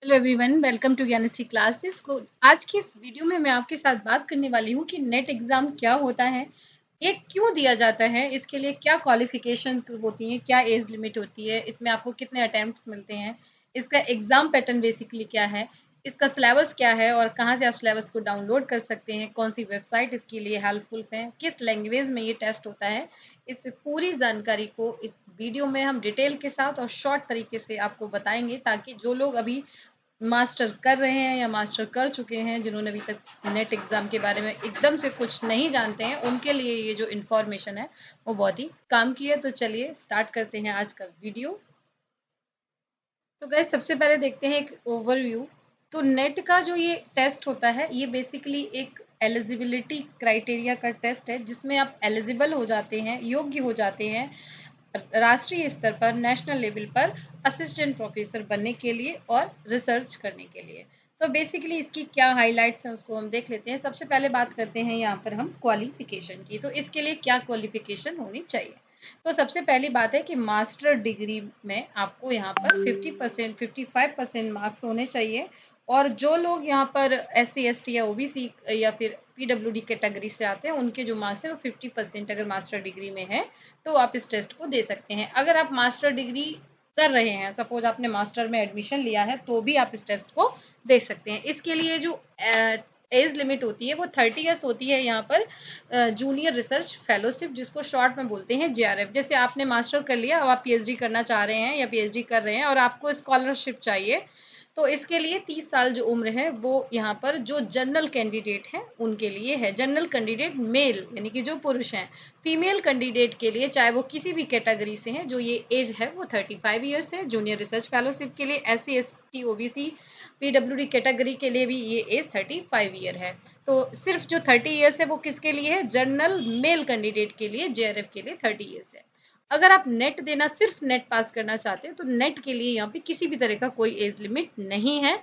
Hello everyone, welcome to Gyanshree classes को। आज की इस वीडियो में मैं आपके साथ बात करने वाली हूँ कि नेट एग्ज़ाम क्या होता है, ये क्यों दिया जाता है, इसके लिए क्या क्वालिफिकेशन होती है, क्या एज लिमिट होती है, इसमें आपको कितने अटेम्प्ट्स मिलते हैं, इसका एग्ज़ाम पैटर्न बेसिकली क्या है, इसका सिलेबस क्या है और कहाँ से आप सिलेबस को डाउनलोड कर सकते हैं, कौन सी वेबसाइट इसके लिए हेल्पफुल है, किस लैंग्वेज में ये टेस्ट होता है। इस पूरी जानकारी को इस वीडियो में हम डिटेल के साथ और शॉर्ट तरीके से आपको बताएंगे, ताकि जो लोग अभी मास्टर कर रहे हैं या मास्टर कर चुके हैं, जिन्होंने अभी तक नेट एग्ज़ाम के बारे में एकदम से कुछ नहीं जानते हैं, उनके लिए ये जो इन्फॉर्मेशन है वो बहुत ही काम की है। तो चलिए स्टार्ट करते हैं आज का वीडियो। तो गाइस, सबसे पहले देखते हैं एक ओवरव्यू। तो नेट का जो ये टेस्ट होता है, ये बेसिकली एक एलिजिबिलिटी क्राइटेरिया का टेस्ट है, जिसमें आप एलिजिबल हो जाते हैं, योग्य हो जाते हैं राष्ट्रीय स्तर पर, नेशनल लेवल पर असिस्टेंट प्रोफेसर बनने के लिए और रिसर्च करने के लिए। तो बेसिकली इसकी क्या हाइलाइट्स हैं उसको हम देख लेते हैं। सबसे पहले बात करते हैं यहाँ पर हम क्वालिफिकेशन की। तो इसके लिए क्या क्वालिफिकेशन होनी चाहिए? तो सबसे पहली बात है कि मास्टर डिग्री में आपको यहाँ पर 50% 55% मार्क्स होने चाहिए। और जो लोग यहाँ पर SC ST या OBC या फिर PWD कैटेगरी से आते हैं, उनके जो मार्क्स है वो 50% अगर मास्टर डिग्री में है तो आप इस टेस्ट को दे सकते हैं। अगर आप मास्टर डिग्री कर रहे हैं, सपोज आपने मास्टर में एडमिशन लिया है, तो भी आप इस टेस्ट को दे सकते हैं। इसके लिए जो एज लिमिट होती है वो 30 ईयर्स होती है यहाँ पर। जूनियर रिसर्च फेलोशिप, जिसको शॉर्ट में बोलते हैं JRF। जैसे आपने मास्टर कर लिया, अब आप PhD करना चाह रहे हैं या PhD कर रहे हैं और आपको स्कॉलरशिप चाहिए, तो इसके लिए 30 साल जो उम्र है वो यहाँ पर जो जनरल कैंडिडेट हैं उनके लिए है। जनरल कैंडिडेट मेल यानी कि जो पुरुष हैं। फीमेल कैंडिडेट के लिए, चाहे वो किसी भी कैटेगरी से हैं, जो ये एज है वो 35 ईयर्स है। जूनियर रिसर्च फेलोशिप के लिए SC ST OBC PWD category के लिए भी ये एज 35 ईयर है। तो सिर्फ जो 30 ईयर्स है वो किसके लिए है? जनरल मेल कैंडिडेट के लिए, JRF के लिए 30 ईयर्स है। अगर आप नेट देना, सिर्फ नेट पास करना चाहते हैं, तो नेट के लिए यहाँ पे किसी भी तरह का कोई एज लिमिट नहीं है।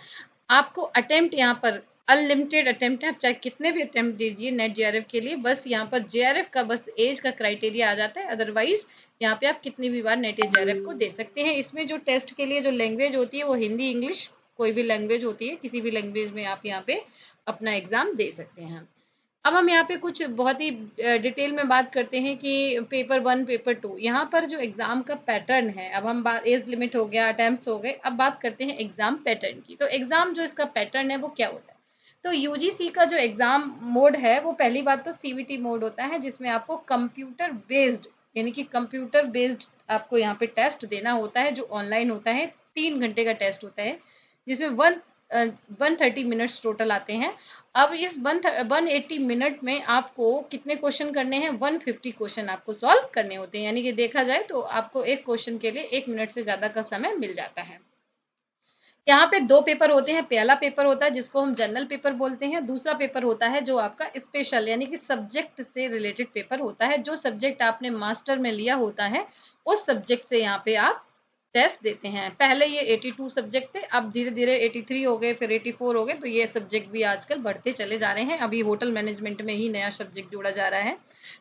आपको अटेम्प्ट यहाँ पर अनलिमिटेड अटेम्प्ट है, आप चाहे कितने भी अटेम्प्ट दीजिए नेट JRF के लिए। बस यहाँ पर JRF का बस एज का क्राइटेरिया आ जाता है, अदरवाइज यहाँ पे आप कितनी भी बार नेट JRF को दे सकते हैं। इसमें जो टेस्ट के लिए जो लैंग्वेज होती है वो हिंदी इंग्लिश कोई भी लैंग्वेज होती है, किसी भी लैंग्वेज में आप यहाँ पे अपना एग्जाम दे सकते हैं। अब हम यहाँ पे कुछ बहुत ही डिटेल में बात करते हैं कि पेपर 1 पेपर 2 यहाँ पर जो एग्ज़ाम का पैटर्न है। अब हम बात, एज लिमिट हो गया, अटेम्प्ट्स हो गए, अब बात करते हैं एग्ज़ाम पैटर्न की। तो एग्ज़ाम जो इसका पैटर्न है वो क्या होता है? तो UGC का जो एग्ज़ाम मोड है वो पहली बात तो CVT मोड होता है, जिसमें आपको कंप्यूटर बेस्ड यानी कि कंप्यूटर बेस्ड आपको यहाँ पे टेस्ट देना होता है, जो ऑनलाइन होता है। 3 घंटे का टेस्ट होता है, जिसमें 130 मिनट्स टोटल आते हैं। अब इस 180 मिनट में आपको कितने क्वेश्चन करने हैं? 150 क्वेश्चन आपको सॉल्व करने होते हैं। यानी कि देखा जाए तो आपको एक क्वेश्चन के लिए 1 मिनट से ज़्यादा का समय मिल जाता है। यहाँ पे 2 पेपर होते हैं। पहला पेपर होता है जिसको हम जनरल पेपर बोलते हैं। दूसरा पेपर होता है जो आपका स्पेशल यानी कि सब्जेक्ट से रिलेटेड पेपर होता है। जो सब्जेक्ट आपने मास्टर में लिया होता है, उस सब्जेक्ट से यहाँ पे आप टेस्ट देते हैं। पहले ये 82 सब्जेक्ट थे, अब धीरे धीरे 83 हो गए, फिर 84 हो गए। तो ये सब्जेक्ट भी आजकल बढ़ते चले जा रहे हैं। अभी होटल मैनेजमेंट में ही नया सब्जेक्ट जोड़ा जा रहा है।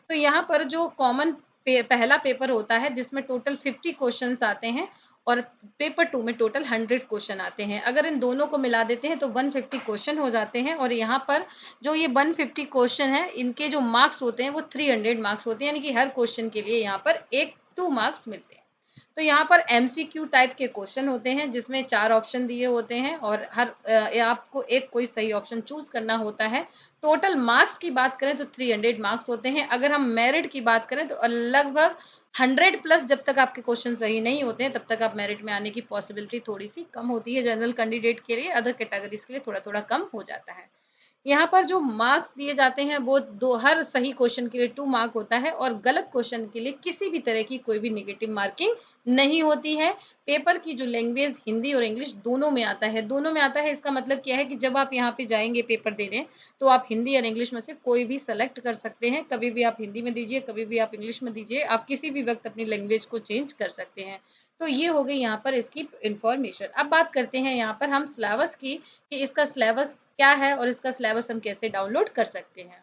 तो यहाँ पर जो कॉमन पहला पेपर होता है, जिसमें टोटल 50 क्वेश्चन आते हैं, और पेपर 2 में टोटल 100 क्वेश्चन आते हैं। अगर इन दोनों को मिला देते हैं तो 150 क्वेश्चन हो जाते हैं। और यहाँ पर जो ये 150 क्वेश्चन है, इनके जो मार्क्स होते हैं वो 300 मार्क्स होते हैं, यानी कि हर क्वेश्चन के लिए यहाँ पर 2 मार्क्स मिलते हैं। तो यहाँ पर MCQ टाइप के क्वेश्चन होते हैं, जिसमें 4 ऑप्शन दिए होते हैं और हर आपको एक कोई सही ऑप्शन चूज करना होता है। टोटल मार्क्स की बात करें तो 300 मार्क्स होते हैं। अगर हम मेरिट की बात करें तो लगभग 100 प्लस जब तक आपके क्वेश्चन सही नहीं होते हैं, तब तक आप मेरिट में आने की पॉसिबिलिटी थोड़ी सी कम होती है। जनरल कैंडिडेट के लिए, अदर कैटेगरीज के लिए थोड़ा थोड़ा कम हो जाता है। यहाँ पर जो मार्क्स दिए जाते हैं वो हर सही क्वेश्चन के लिए 2 मार्क होता है, और गलत क्वेश्चन के लिए किसी भी तरह की कोई भी नेगेटिव मार्किंग नहीं होती है। पेपर की जो लैंग्वेज हिंदी और इंग्लिश दोनों में आता है, दोनों में आता है। इसका मतलब क्या है कि जब आप यहाँ पे जाएंगे पेपर देने, तो आप हिंदी और इंग्लिश में से कोई भी सेलेक्ट कर सकते हैं। कभी भी आप हिंदी में दीजिए, कभी भी आप इंग्लिश में दीजिए, आप किसी भी वक्त अपनी लैंग्वेज को चेंज कर सकते हैं। तो ये हो गई यहाँ पर इसकी इंफॉर्मेशन। अब बात करते हैं यहाँ पर हम सिलेबस की, कि इसका सिलेबस क्या है और इसका सिलेबस हम कैसे डाउनलोड कर सकते हैं।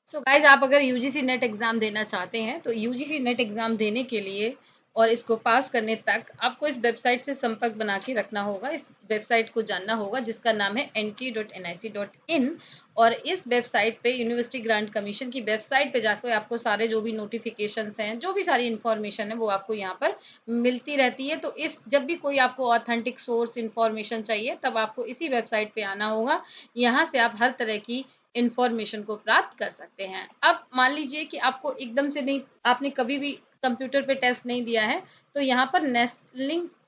सो गाइज, आप अगर UGC नेट एग्जाम देना चाहते हैं, तो UGC नेट एग्जाम देने के लिए और इसको पास करने तक आपको इस वेबसाइट से संपर्क बना के रखना होगा। इस वेबसाइट को जानना होगा जिसका नाम है nt.nic.in। और इस वेबसाइट पे यूनिवर्सिटी ग्रांट कमीशन की वेबसाइट पे जाकर आपको सारे जो भी नोटिफिकेशंस हैं, जो भी सारी इन्फॉर्मेशन है वो आपको यहाँ पर मिलती रहती है। तो इस जब भी कोई आपको ऑथेंटिक सोर्स इन्फॉर्मेशन चाहिए तब आपको इसी वेबसाइट पे आना होगा। यहाँ से आप हर तरह की इन्फॉर्मेशन को प्राप्त कर सकते हैं। अब मान लीजिए कि आपको एकदम से नहीं, आपने कभी भी कंप्यूटर पे टेस्ट नहीं दिया है, तो यहाँ पर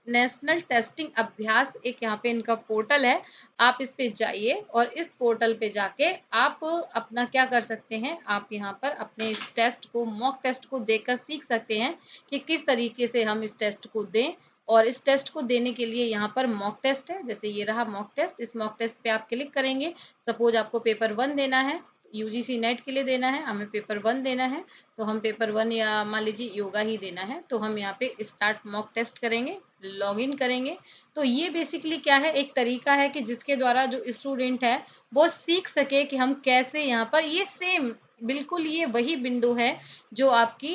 नेशनल टेस्टिंग अभ्यास एक यहाँ पे इनका पोर्टल है। आप इस पे जाइए और इस पोर्टल पे जाके आप अपना क्या कर सकते हैं, आप यहाँ पर अपने इस टेस्ट को, मॉक टेस्ट को देकर सीख सकते हैं कि किस तरीके से हम इस टेस्ट को दें। और इस टेस्ट को देने के लिए यहाँ पर मॉक टेस्ट है, जैसे ये रहा मॉक टेस्ट। इस मॉक टेस्ट पे आप क्लिक करेंगे। सपोज आपको पेपर 1 देना है, यूजीसी नेट के लिए देना है, हमें पेपर 1 देना है, तो हम पेपर 1 या मान लीजिए योगा ही देना है, तो हम यहाँ पे स्टार्ट मॉक टेस्ट करेंगे, लॉगिन करेंगे। तो ये बेसिकली क्या है, एक तरीका है कि जिसके द्वारा जो स्टूडेंट है वो सीख सके कि हम कैसे यहाँ पर, ये सेम बिल्कुल ये वही विंडो है जो आपकी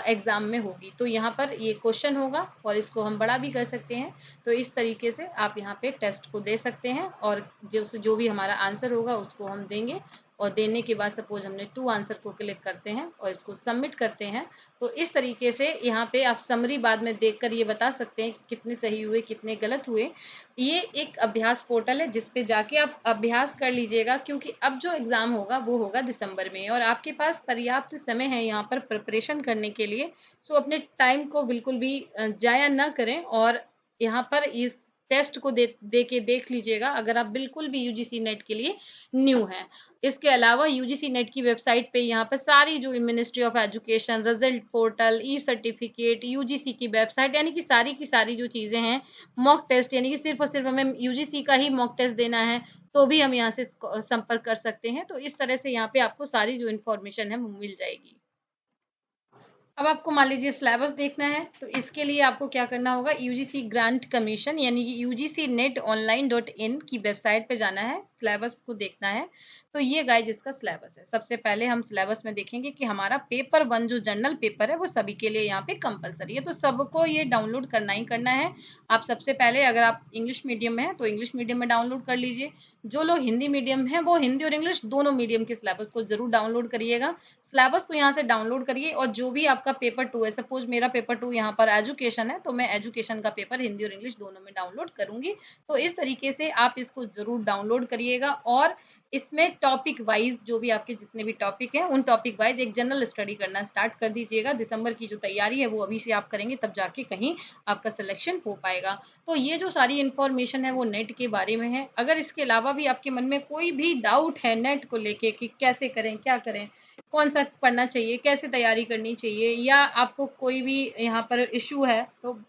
एग्जाम में होगी। तो यहाँ पर ये क्वेश्चन होगा और इसको हम बड़ा भी कर सकते हैं। तो इस तरीके से आप यहाँ पे टेस्ट को दे सकते हैं और जो भी हमारा आंसर होगा उसको हम देंगे। और देने के बाद सपोज हमने 2 आंसर को क्लिक करते हैं और इसको सबमिट करते हैं। तो इस तरीके से यहाँ पे आप समरी बाद में देखकर ये बता सकते हैं कि कितने सही हुए, कितने गलत हुए। ये एक अभ्यास पोर्टल है जिस पे जाके आप अभ्यास कर लीजिएगा, क्योंकि अब जो एग्ज़ाम होगा वो होगा दिसंबर में और आपके पास पर्याप्त समय है यहाँ पर प्रिपरेशन करने के लिए। सो अपने टाइम को बिल्कुल भी ज़ाया ना करें और यहाँ पर इस टेस्ट को दे के देख लीजिएगा अगर आप बिल्कुल भी यूजीसी नेट के लिए न्यू हैं। इसके अलावा यूजीसी नेट की वेबसाइट पे यहाँ पर सारी जो ministry of education, result portal, E certificate, UGC की वेबसाइट, यानी कि सारी की सारी जो चीज़ें हैं, मॉक टेस्ट, यानी कि सिर्फ और सिर्फ हमें यूजीसी का ही मॉक टेस्ट देना है तो भी हम यहाँ से संपर्क कर सकते हैं। तो इस तरह से यहाँ पे आपको सारी जो इन्फॉर्मेशन है वो मिल जाएगी। अब आपको मान लीजिए सिलेबस देखना है, तो इसके लिए आपको क्या करना होगा, यूजीसी ग्रांट कमीशन यानी कि ugcnetonline.in की वेबसाइट पे जाना है, सिलेबस को देखना है। तो ये गाइज इसका सिलेबस है। सबसे पहले हम सिलेबस में देखेंगे कि हमारा पेपर 1 जो जनरल पेपर है वो सभी के लिए यहाँ पे कंपलसरी है, तो सबको ये डाउनलोड करना ही करना है। आप सबसे पहले अगर आप इंग्लिश मीडियम में हैं तो इंग्लिश मीडियम में डाउनलोड कर लीजिए। जो लोग हिंदी मीडियम हैं वो हिंदी और इंग्लिश दोनों मीडियम के सिलेबस को जरूर डाउनलोड करिएगा। सिलेबस को यहाँ से डाउनलोड करिए और जो भी आपका पेपर 2 है, सपोज मेरा पेपर 2 यहाँ पर एजुकेशन है, तो मैं एजुकेशन का पेपर हिंदी और इंग्लिश दोनों में डाउनलोड करूंगी। तो इस तरीके से आप इसको जरूर डाउनलोड करिएगा और इसमें टॉपिक वाइज जो भी आपके जितने भी टॉपिक हैं उन टॉपिक वाइज एक जनरल स्टडी करना स्टार्ट कर दीजिएगा। दिसंबर की जो तैयारी है वो अभी से आप करेंगे तब जाके कहीं आपका सिलेक्शन हो पाएगा। तो ये जो सारी इन्फॉर्मेशन है वो नेट के बारे में है। अगर इसके अलावा भी आपके मन में कोई भी डाउट है नेट को लेके कि कैसे करें, क्या करें, कौन सा पढ़ना चाहिए, कैसे तैयारी करनी चाहिए, या आपको कोई भी यहाँ पर इशू है, तो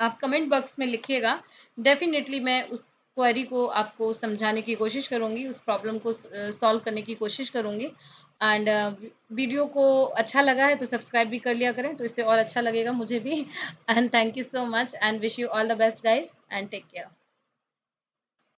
आप कमेंट बॉक्स में लिखिएगा। डेफिनेटली मैं उस क्वेरी को आपको समझाने की कोशिश करूँगी, उस प्रॉब्लम को सॉल्व करने की कोशिश करूँगी। एंड वीडियो को अच्छा लगा है तो सब्सक्राइब भी कर लिया करें, तो इससे और अच्छा लगेगा मुझे भी। And thank you so much and wish you all the best guys and take care.